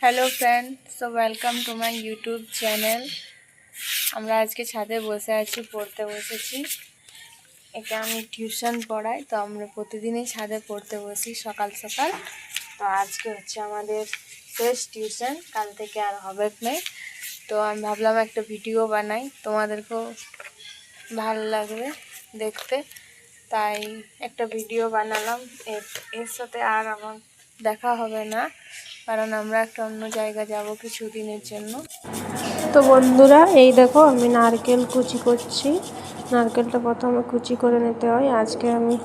Hello friend, so welcome to my YouTube channel. আমরা আজকে ছাদে বসে আছি, পড়তে বসেছি। একে আমি টিউশন পড়াই, তো আমরা প্রতিদিনই ছাদে পড়তে বসি সকাল সকাল। তো আজকে হচ্ছে আমাদের শেষ টিউশন, কাল থেকে আর হবে না। তো আমি ভাবলাম একটা ভিডিও বানাই, তোমাদেরকেও ভালো লাগবে দেখতে, তাই একটা ভিডিও বানালাম। এর সাথে আর আমার দেখা হবে না, কারণ আমরা একটা অন্য জায়গা যাব কিছুদিনের জন্য। তো বন্ধুরা, এই দেখো আমি নারকেল কুচি করছি। নারকেলটা প্রথমে কুচি করে নিতে হয়। আজকে আমি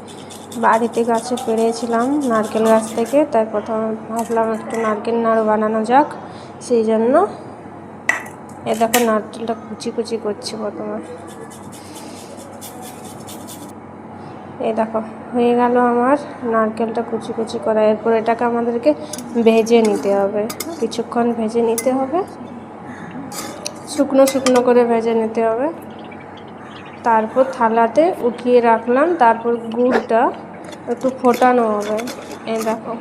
বাড়িতে গাছে পেড়েছিলাম নারকেল গাছ থেকে, তাই প্রথমে ভাবলাম একটু নারকেল নাড়ু বানানো যাক, সেই জন্য এ দেখো নারকেলটা কুচি কুচি করছি প্রথমে। এই দেখো হয়ে গেল আমার নারকেলটা কুচি কুচি করা। এরপর এটাকে আমাদেরকে ভেজে নিতে হবে, কিছুক্ষণ ভেজে নিতে হবে, শুকনো শুকনো করে ভেজে নিতে হবে। তারপর থালাতে উঠিয়ে রাখলাম। তারপর গুড়টা একটু ফোটানো হবে। এই দেখো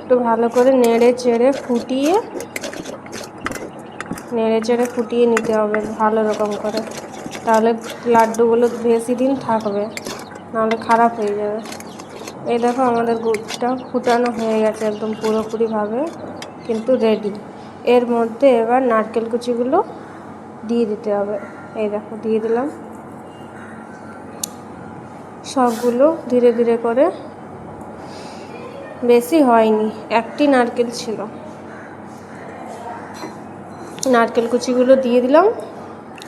একটু ভালো করে নেড়ে চেড়ে ফুটিয়ে নিতে হবে ভালো রকম করে, তাহলে লাড্ডুগুলো বেশি দিন থাকবে, নাহলে খারাপ হয়ে যাবে। এই দেখো আমাদের গুড়টা ফুটানো হয়ে গেছে একদম পুরোপুরিভাবে, কিন্তু রেডি। এর মধ্যে এবার নারকেল কুচিগুলো দিয়ে দিতে হবে। এই দেখো দিয়ে দিলাম সবগুলো ধীরে ধীরে করে, বেশি হয়নি, একটি নারকেল ছিল। নারকেল কুচিগুলো দিয়ে দিলাম।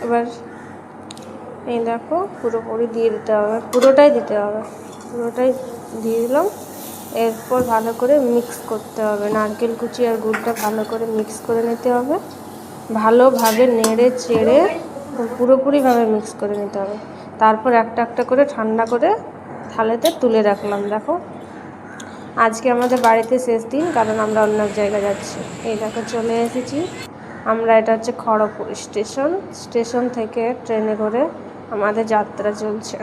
এবার এই দেখো পুরোপুরি দিয়ে দিতে হবে, পুরোটাই দিয়ে দিলাম। এরপর ভালো করে মিক্স করতে হবে, নারকেল কুচি আর গুড়টা ভালো করে মিক্স করে নিতে হবে। ভালোভাবে নেড়ে চেড়ে পুরোপুরিভাবে মিক্স করে নিতে হবে। তারপর একটা একটা করে ঠান্ডা করে থালাতে তুলে রাখলাম। দেখো আজকে আমাদের বাড়িতে শেষ দিন, কারণ আমরা অন্য এক জায়গায় যাচ্ছি। এই দেখো চলে এসেছি আমরা। এটা হচ্ছে খড়গপুর স্টেশন থেকে ট্রেনে করে আমাদের যাত্রা চলছে।